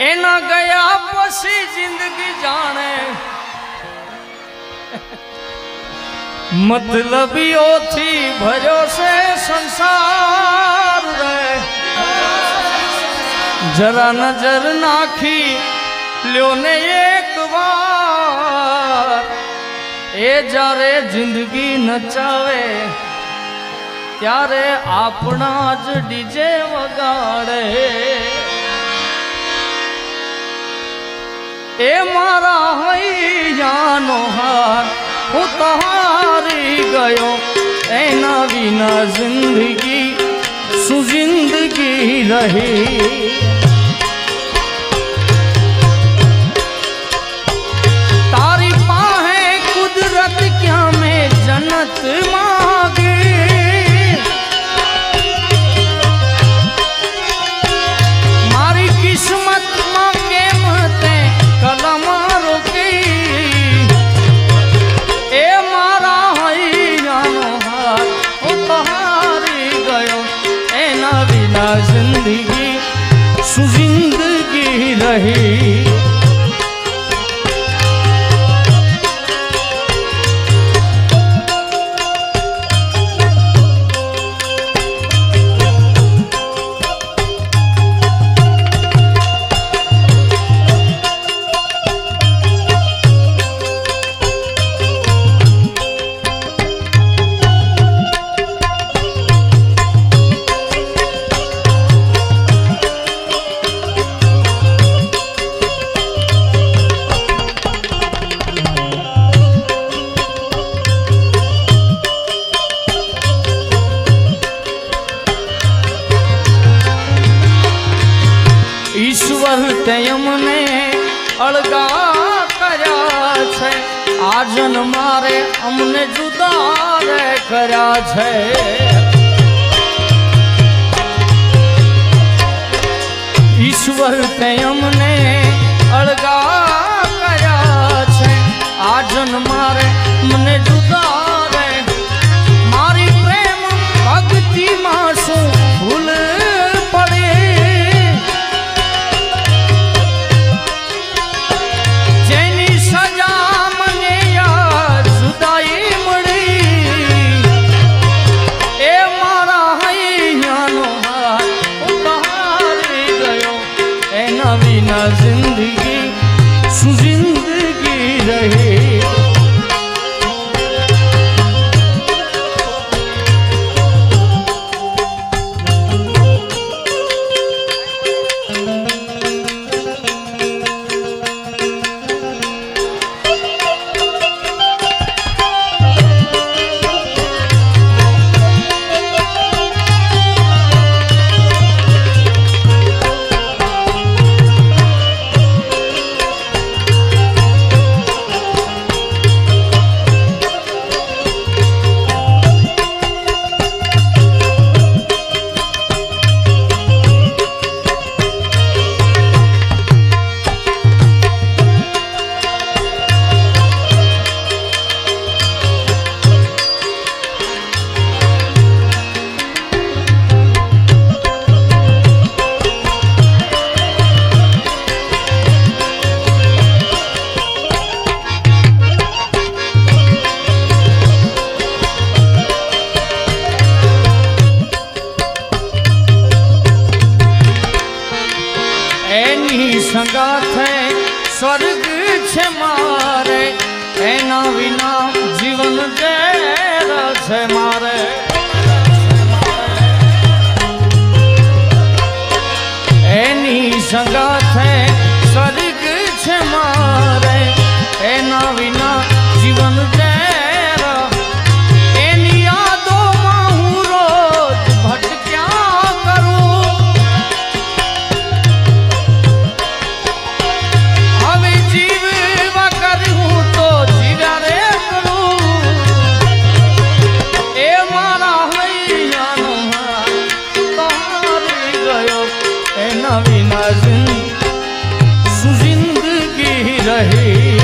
એના ગયા પછી જિંદગી જાણે મતલબીઓથી ભર્યો છે સંસાર રે જરા નજર નાખી લ્યો ને એક વાર એ જ્યારે જિંદગી નચાવે ત્યારે આપણા જ ડીજે વગાડે એ મારા હૈયાનો હાર હું તો હારી ગયો એના વિના જિંદગી શું જિંદગી રહી તારી પાસે કુદરત ક્યાં મેં જન્નત માગી મારી કિસ્મતમાં કેમ તે કલમ રોકી એ મારા હૈયાનો હાર હું તો હારી ગયો એના વિના જિંદગી શું જિંદગી રહી ઈશ્વર તે અમને અળગા કર્યા છે આ જન્મારે અમને જુદા રે કર્યા છે ઈશ્વર તે અમને અળગા કર્યા છે આ જન્મારે મને જુદા રે મારી પ્રેમ ભક્તિમાં શું ભૂલ પડે जिंदगी શું જિંદગી રહી સંગાથે સ્વર્ગ છે મારે એના વિના જીવન ઝેર છે મારે એની સંગાથે સ્વર્ગ છે મારે એના વિના જીવન ઝેર એની યાદોમાં હું રોજ ભટક્યા કરું શું જિંદગી રહી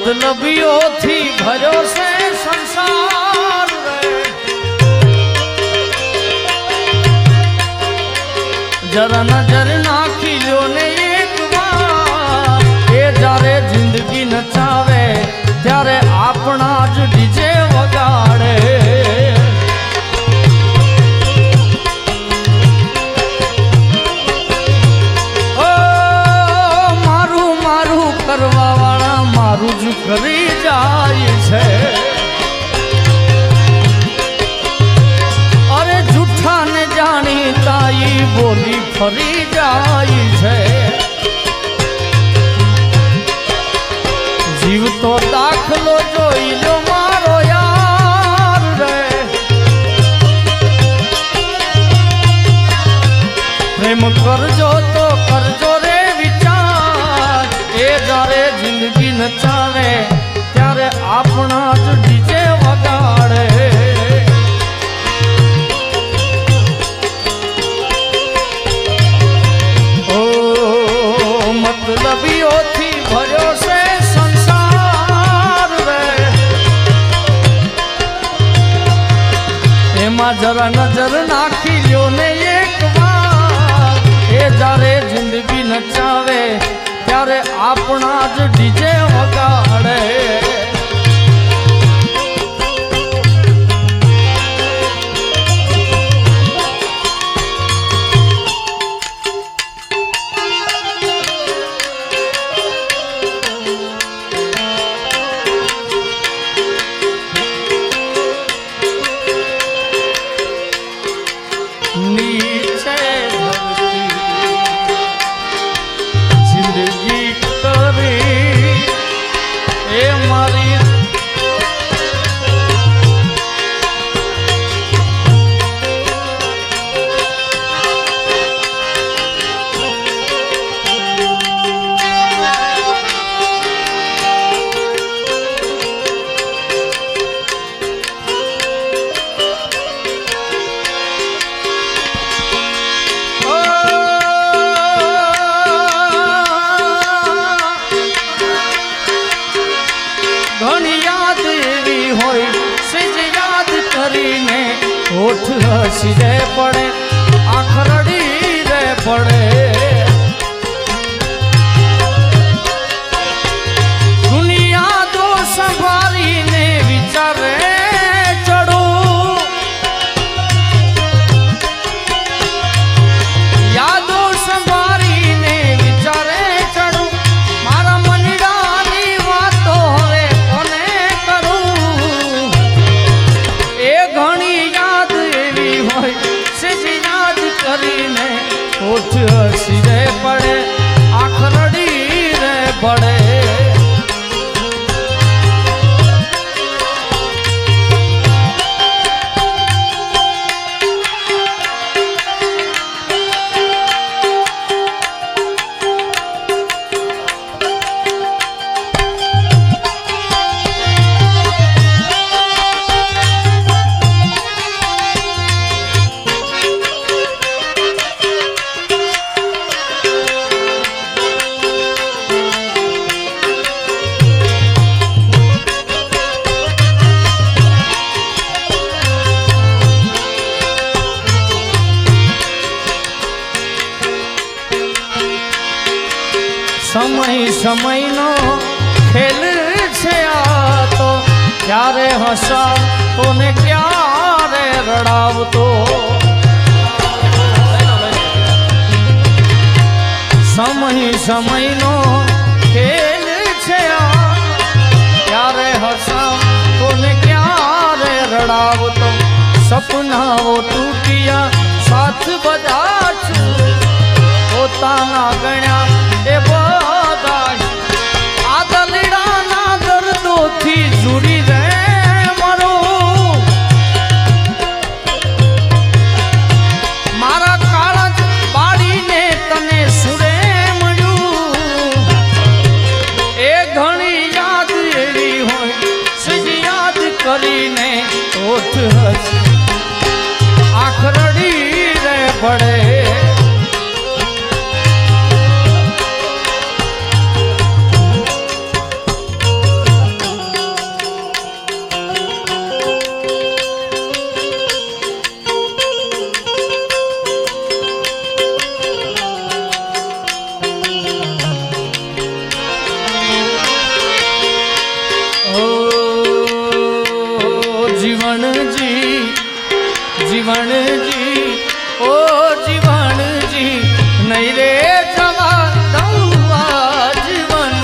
मतलबियोથી ભર્યો છે સંસાર રે જરા નજર નાખી લો ને એક વાર એ જ્યારે જિંદગી નચાવે ત્યારે આપણા જ ડીજે વગાડે કરવા વાળા મારું જ કરી જાય છે અરે જૂઠા ને જાણી તાઈ બોલી ફરી જાય છે જીવ તો દાખલો જોઈ લો મારો યાર રે પ્રેમ કરજો તો કરજો રે જ્યારે જિંદગી નચાવે ત્યારે આપણા જ ડીજે વગાડે ઓ મતલબીઓથી ભર્યો છે સંસાર રે એમાં જરા નજર નાખી લ્યો ને એક વાર એ જ્યારે જિંદગી નચાવે ત્યારે આપણા જ ડીજે વગાડે નીચે હોઠ હસી રે પડે આંખ રડી રે પડે દુનિયા તો સંભાળીને વિચારે ચડું યાદો સંભાળીને વિચારે ચડું મારા મનડાની વાતો હવે કોને કરું એ ઘણી કરીને હોઠ હસી રે પડે આંખ રડી રે પડે સમય સમયનો ખેલ છે આ તો ક્યારે હસાવતો ને ક્યારે રડાવતો સમય સમયનો ખેલ છે આ ક્યારે હસાવતો ને ક્યારે રડાવતો સપનાઓ તૂટ્યા સાથ બધા છું પોતાના ગણ્યા એ બધા આ દલડાના દર્દોથી જુડી રે મરો મારા કાળજ પાડીને તને સુરે મળ્યું એ ઘણી યાદ એવી હોય સજ યાદ કરીને હોઠ હસી આંખ રડી રે પડે जीवन जी जीवन जी ओ जीवन जी नहीं रे जवा दौआ जीवन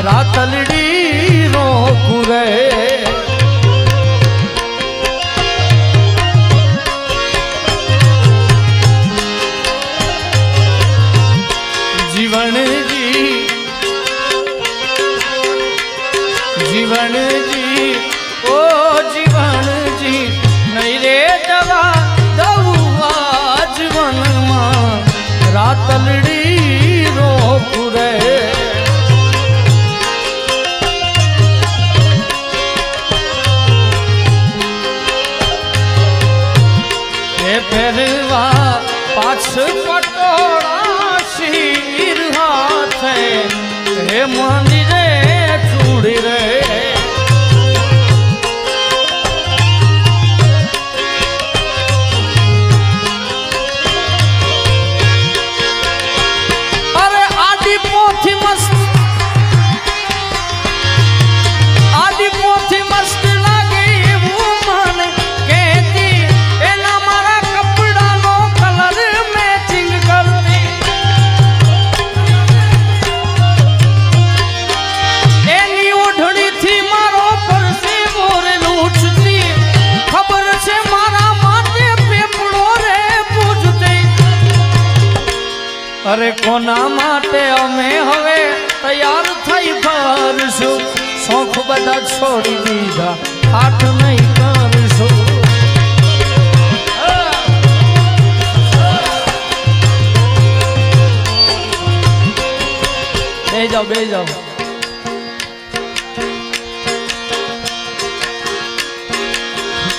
रातलड़ी रोकू रे जीवन जी जीवन जी ओ जीवन जी नहीं रे दवा दौआ जीवन रातलड़ी रोकू रे फेरवा पाछ पटोड़ा शीर हाथ हे मंदिरे चूड़ी रे अरे आदि पोथी मस्त आदि पोथी मस्त लागे वो मन कहती एना मारा कपड़ा नो कलर मैचिंग करती एनी ओढ़नी थी मारो पर से मोरे लूटती खबर से मारा माथे पेपड़ो रे पूछती अरे कोना माटे अमे हवे तैयार थई फरसु शौक बदा छोड़ी दीधा हाथ नहीं करसु बे जाओ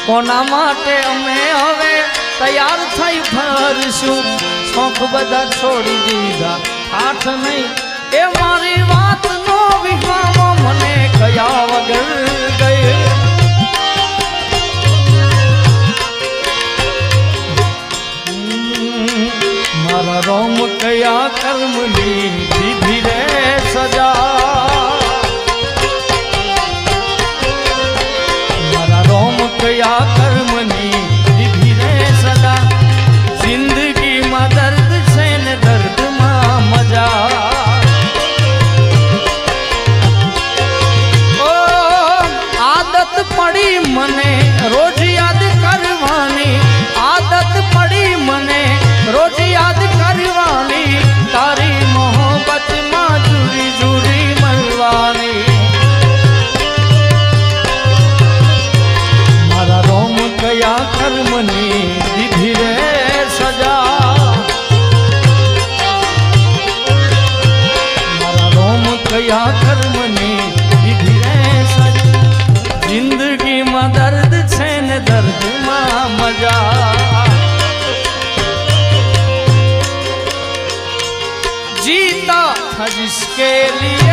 कोना माटे अमे हवे तैयार थई फरसु शौक बदा छोड़ी दीधा हाथ नहीं ए मारी बात नो विहामो मने कया वगर गए मारा रोम कया कर्मनी विधि रे सजा मारा रोम कया कर्मनी विधि रे सजा जिंदगी में दर्द से न दर्द में मजा ओ आदत पड़ी मने रोज याद करवानी आदत पड़ी मने रोज याद करवानी तारी मोहब्बत मां जुड़ी जुड़ी मलवानी मारा रोम कया कर्मनी विधि रे सजा मारा रोम कया कर्मनी विधि रे सजा जिंदगी में दर्द छे न दर्द में मजा जीता था जिसके लिए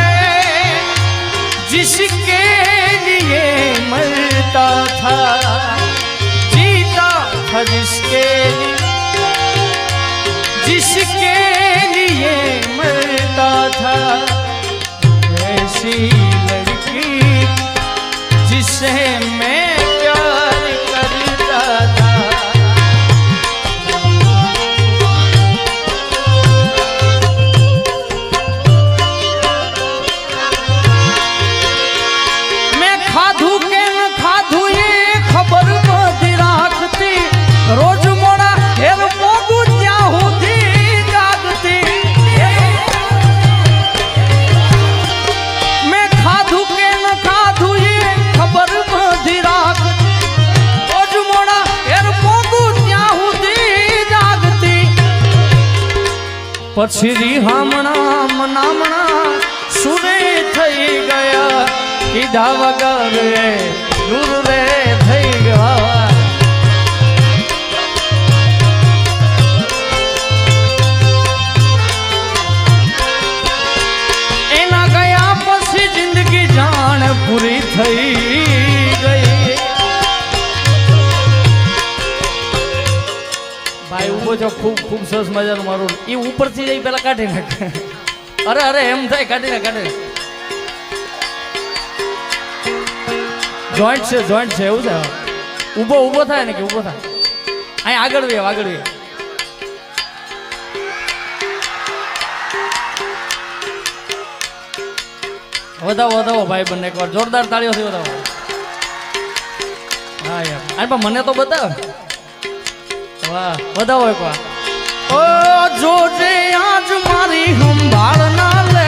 मरता था जीता था जिसके लिए मरता था ऐसी लड़की जिसे मैं प्यार करता था मैं खाधू के न खाधू ये खबर बदी राखती रोज मोड़ा हेर मोगू क्या होती जागती मैं खाधू के न खाधू ये खबर बदी राखती रोज मोड़ा हेर मोगू क्या होती जागती पछरी हमणा मनामणा सुरे थई गया कीधा वगर दूर रे थई गया एना गया पछी जिंदगी जान पूरी थई गई भाई उभो जो खूब खूब सरस मजानो मारो ई ऊपर थी जई पेला काढी नाख अरे एम थाय काढी ना જોઈન્ટ છે એવું છે ઊભો થાય ને કે ઊભો થાય અહીં આગળ વે વધાવો ભાઈ બંને એકવાર જોરદાર તાળીઓથી વધાવો હા યાર અરે પણ મને તો બતાવ વાહ વધાવો એકવાર ઓ જોજે આજ મારી સંભાળ ના લે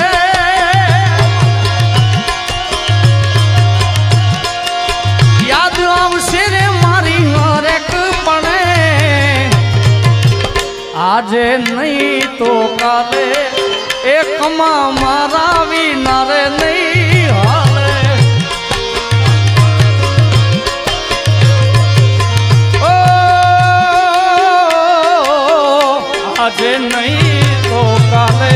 યાદ આવશે રે મારી હરેક પણે આજે નહીં તો કાલે એકમાં મારા વિના રે નહીં હાલે ઓ આજે નહીં તો કાલે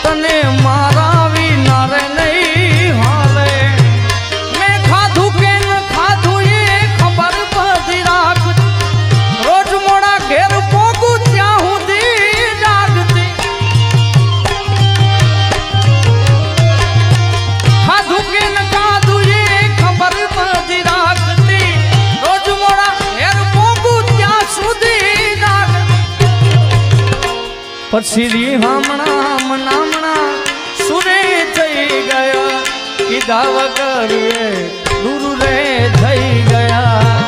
તને મારા વિના રે નહીં હાલે મેં ખાધું કે ન ખાધું એ ખબર બધી રાખ રોજ મોડા ઘેર પોગું ત્યાં સુધી જાગતી ખાધું કે ન ખાધું એ ખબર બધી રાખતી રોજ મોડા ઘેર પોગું ત્યાં સુધી પછી રી હમણાં સુરે થઈ ગયા કીધા વગર દૂર રે થઈ ગયા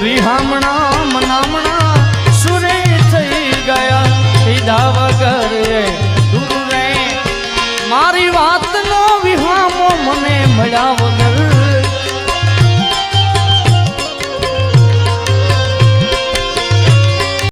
રી હમણાં સુરે થઈ ગયા કીધા વગર દૂર રે મારી વાતનો વિહામો મને મળ્યા વગર